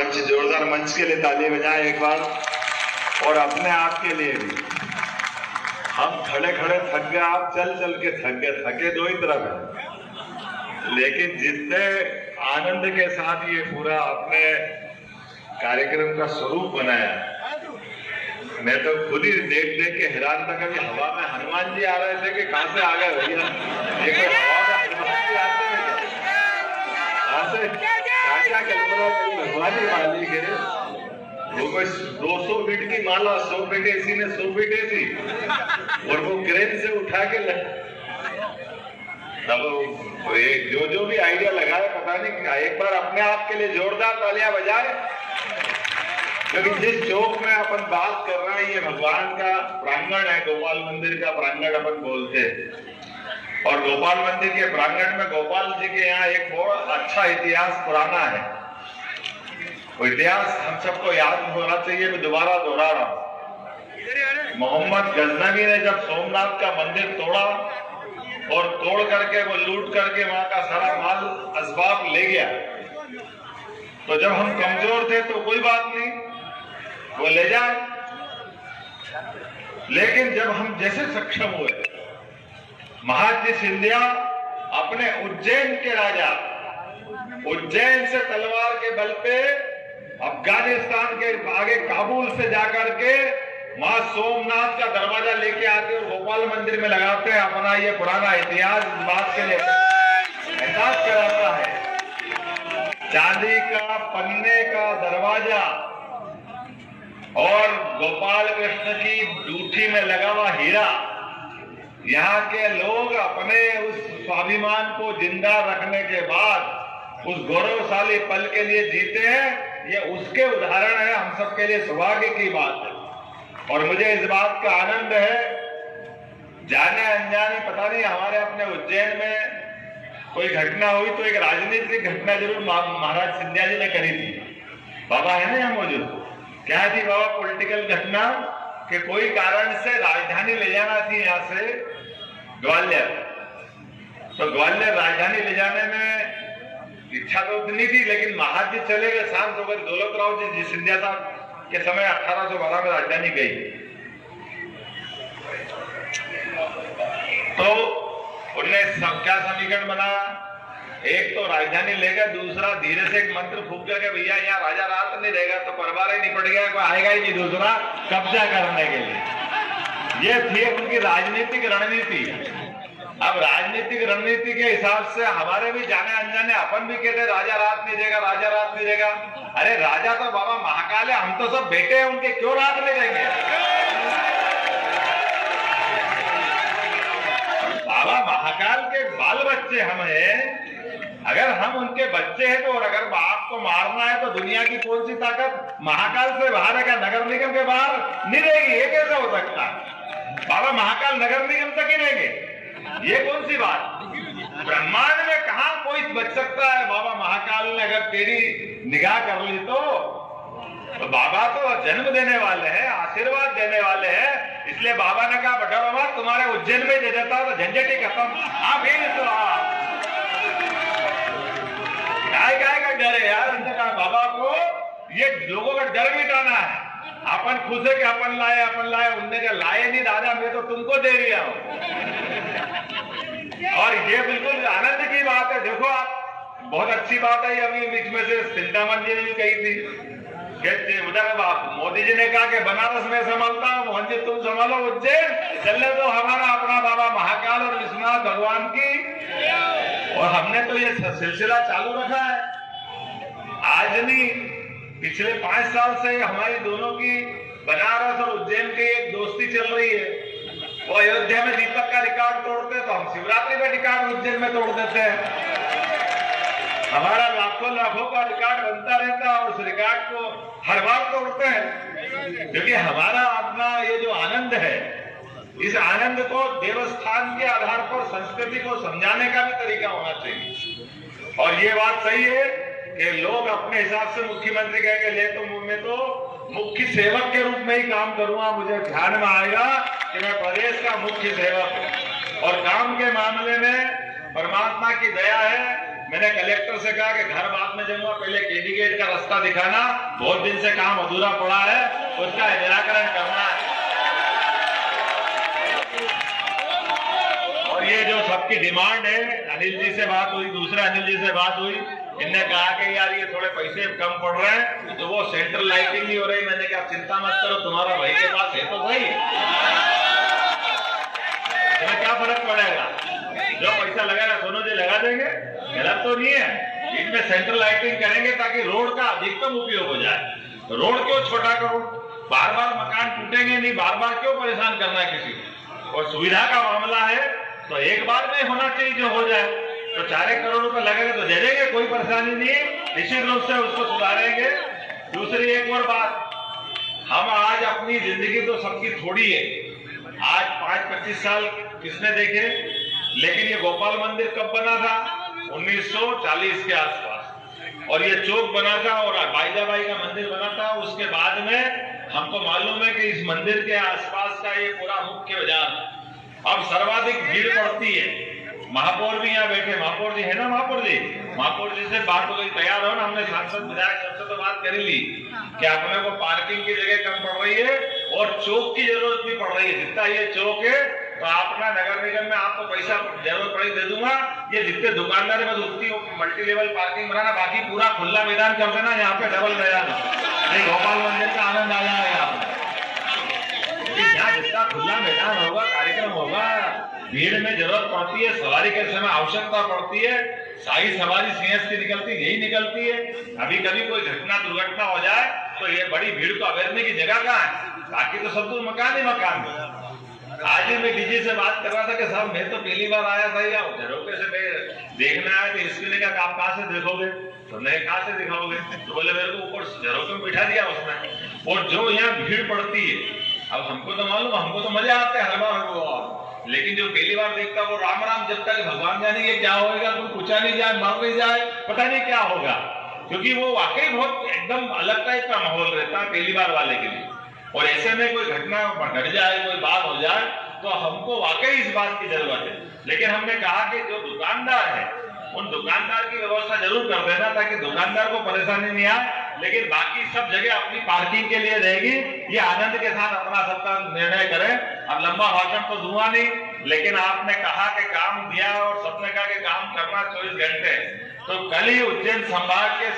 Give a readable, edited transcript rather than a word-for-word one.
मंच, जोरदार मंच के लिए ताली बजाएं एक बार। और अपने आप के लिए भी, हम खड़े खड़े थक गए, आप चल चल के थक गए, थके दो ही तरफ है, लेकिन जितने आनंद के साथ ये पूरा आपने कार्यक्रम का स्वरूप बनाया, मैं तो खुद ही देख देख के हैरान था। कभी हवा में हनुमान जी आ रहे थे कि कहां से आ गए भैया, ये कोई हवा में हनुमान जी आते हैं कहां से, क्या भगवान ही माली गिरे। वो कोई 200 फीट की माला 100 फीट इसी ने 100 फीट थी, और वो क्रेन से उठा के तब जो भी आइडिया लगाया पता नहीं। एक बार अपने आप के लिए जोरदार तालियां बजाए, क्योंकि जिस चौक में अपन बात कर रहे हैं ये भगवान का प्रांगण है, गोपाल मंदिर का प्रांगण अपन बोलते हैं। और गोपाल मंदिर के प्रांगण में गोपाल जी के यहाँ एक बहुत अच्छा इतिहास पुराना है। वो इतिहास हम सबको याद होना चाहिए, मैं दोबारा दोहरा रहा हूं। मोहम्मद गजनवी ने जब सोमनाथ का मंदिर तोड़ा और तोड़ करके वो लूट करके वहां का सारा माल असबाब ले गया, तो जब हम कमजोर थे तो कोई बात नहीं, वो ले जाए। लेकिन जब हम जैसे सक्षम हुए, महाराज सिंधिया अपने उज्जैन के राजा, उज्जैन से तलवार के बल पे अफगानिस्तान के आगे काबुल से जाकर के मां सोमनाथ का दरवाजा लेके आते और गोपाल मंदिर में लगाते हैं। अपना ये पुराना इतिहास इस बात के लिए एहसास कराता है। चांदी का पन्ने का दरवाजा और गोपाल कृष्ण की जूठी में लगा हुआ हीरा, यहाँ के लोग अपने उस स्वाभिमान को जिंदा रखने के बाद उस गौरवशाली पल के लिए जीते हैं। ये उसके उदाहरण है, हम सबके लिए सौभाग्य की बात है। और मुझे इस बात का आनंद है, जाने अनजाने पता नहीं हमारे अपने उज्जैन में कोई घटना हुई तो एक राजनीतिक घटना जरूर महाराज सिंधिया जी ने करी थी। बाबा है ना यहाँ मौजूद, क्या थी बाबा पॉलिटिकल घटना कि कोई कारण से राजधानी ले जाना थी यहाँ से ग्वालियर। तो ग्वालियर राजधानी ले जाने में इच्छा तो उतनी थी, लेकिन महाराज जी चले गए, शांत हो गए। दौलतराव जी सिंधिया साहब के समय 1812 में राजधानी गई, तो उनने क्या समीकरण बनाया, एक तो राजधानी ले गए, दूसरा धीरे से एक मंत्र फूक गया कि भैया यहाँ राजा रात नहीं रहेगा तो परिवार ही निपट गया, कोई आएगा ही नहीं दूसरा कब्जा करने के लिए। ये थी उनकी राजनीतिक रणनीति। अब राजनीतिक रणनीति के हिसाब से हमारे भी जाने अनजाने अपन भी कहते राजा रात नहीं देगा, राजा रात नहीं देगा। अरे राजा तो बाबा महाकाल है, हम तो सब बेटे हैं उनके, क्यों रात नहीं देंगे। बाबा महाकाल के बाल बच्चे हम हैं, अगर हम उनके बच्चे हैं तो, और अगर बाप को मारना है तो दुनिया की कौन सी ताकत महाकाल से बाहर है क्या? नगर निगम के बाहर नहीं रहेगी, ये कैसे हो सकता है? बाबा महाकाल नगर निगम तक ही रहेंगे, ये कौन सी बात? ब्रह्मांड में कहां कोई बच सकता है? बाबा महाकाल ने अगर तेरी निगाह कर ली तो बाबा तो जन्म देने वाले हैं, आशीर्वाद देने वाले हैं। इसलिए बाबा ने कहा बेटा बाबा तुम्हारे उज्जैन में दे देता तो झंझट ही खत्म। आप ही तो काय का डर है यार? उनने कहा बाबा को ये लोगों का डर मिटाना है। अपन खुद है कि अपन लाए, उनने कहा लाए नहीं दादा, मैं तो तुमको दे रहा हूं। और ये बिल्कुल आनंद की बात है। देखो आप, बहुत अच्छी बात है। अभी बीच में से चिंतामन जी ने भी कही थी, उधर मोदी जी ने कहा कि बनारस में संभालता हूं, मोहन जी तुम संभालो उज्जैन, चलने तो हमारा अपना बाबा महाकाल और विश्वनाथ भगवान की। और हमने तो ये सिलसिला चालू रखा है, आज नहीं पिछले 5 साल से हमारी दोनों की बनारस और उज्जैन की एक दोस्ती चल रही है। वो अयोध्या में दीपक का रिकॉर्ड तोड़ते तो हम शिवरात्रि में रिकॉर्ड उज्जैन में तोड़ देते हैं। हमारा लाखों का रिकॉर्ड बनता रहता है और उस रिकॉर्ड को हर बार तोड़ते हैं, क्योंकि हमारा अपना ये जो आनंद है, इस आनंद को देवस्थान के आधार पर संस्कृति को समझाने का भी तरीका होना चाहिए। और ये बात सही है कि लोग अपने हिसाब से मुख्यमंत्री कहेंगे ले तो मैं तो मुख्य सेवक के रूप में ही काम करूंगा, मुझे ध्यान में आएगा कि मैं प्रदेश का मुख्य सेवक हूं। और काम के मामले में परमात्मा की दया है, मैंने कलेक्टर से कहा कि घर बाद में जाऊंगा, पहले कैंडिडेट का रास्ता दिखाना, बहुत दिन से काम अधूरा पड़ा है, उसका निराकरण करना है। और ये जो सबकी डिमांड है, अनिल जी से बात हुई, दूसरे अनिल जी से बात हुई, इनने कहा कि यार ये थोड़े पैसे कम पड़ रहे हैं, तो वो सेंट्रल लाइटिंग नहीं हो रही। मैंने कहा चिंता मत करो, तुम्हारा भाई के पास है तो सही, तुम्हें क्या फर्क पड़ेगा, जो पैसा लगाएगा सोनू जी लगा देंगे, गलत तो नहीं है। इनमें सेंट्रल लाइटिंग करेंगे ताकि रोड का अधिकतम उपयोग हो जाए। रोड क्यों छोटा करो, बार बार मकान टूटेंगे नहीं, बार बार क्यों परेशान करना है किसी को। और सुविधा का मामला है तो एक बार में होना चाहिए, जो हो जाए तो 4 करोड़ रुपए लगेगा तो दे देंगे, कोई परेशानी नहीं है, निश्चित रूप से उसको सुधारेंगे। दूसरी एक और बात, हम आज अपनी जिंदगी तो सबकी थोड़ी है, आज 5-25 साल किसने देखे, लेकिन ये गोपाल मंदिर कब बना था, 1940 के आसपास, और ये चौक बना था और बाईजाबाई का मंदिर बना था। उसके बाद में हमको मालूम है कि इस मंदिर के आसपास का ये पूरा मुख्य बाजार अब सर्वाधिक भीड़ पड़ती है। महापौर भी यहाँ बैठे, महापौर जी है ना, महापौर जी से बात हो गई, तैयार हो ना, हमने सांसद विधायक सबसे तो बात कर ली कि अपने को पार्किंग की जगह कम पड़ रही है और चौक की जरूरत भी पड़ रही है। जितना ये चौक है तो अपना नगर निगम में आपको पैसा जरूरत पड़ी दे दूंगा, ये जितने दुकानदार है बस उतनी मल्टी लेवल पार्किंग बनाना, बाकी पूरा खुला मैदान कर देना, यहाँ पे डबल मैदान है, गोपाल मंदिर का आनंद आ जाएगा। यहाँ जितना खुला मैदान होगा, कार्यक्रम होगा, भीड़ में जरूरत पड़ती है, सवारी के समय आवश्यकता पड़ती है, सारी सवारी सीएस की निकलती यही निकलती है। अभी कभी कोई घटना दुर्घटना हो जाए तो ये बड़ी भीड़ को अवेरने की जगह कहाँ है, बाकी तो सब तो मकान ही मकान है। आज ही मैं डीजी से बात कर रहा था कि साहब मैं तो पहली बार आया था, या झरोके से देखना है, तो इसके लिए आप कहाँ से देखोगे, तो नहीं कहाँ से दिखाओगे, तो बोले मेरे को ऊपर झरोके में बिठा दिया उसने। और जो यहाँ भीड़ पड़ती है, अब हमको तो मालूम, हमको तो मजा आता है हर बार, लेकिन जो पहली बार देखता वो राम राम जब तक भगवान जानेंगे क्या होगा, कोई पूछा नहीं जाए, मर नहीं जाए, पता नहीं क्या होगा, क्योंकि वो वाकई बहुत एकदम अलग टाइप का माहौल रहता है पहली बार वाले के लिए। और ऐसे में कोई घटना घट जाए, कोई बात हो जाए, तो हमको वाकई इस बात की जरूरत है। लेकिन हमने कहा कि जो दुकानदार है उन दुकानदार की व्यवस्था जरूर कर देना ताकि दुकानदार को परेशानी नहीं आए, लेकिन बाकी सब जगह अपनी पार्किंग के लिए रहेगी। ये आनंद के साथ अपना सबका निर्णय करें। अब लंबा भाषण तो दूंगा नहीं, लेकिन आपने कहा कि काम दिया और सबने कहा कि काम करना 24 घंटे, तो कल ही उज्जैन संभाग के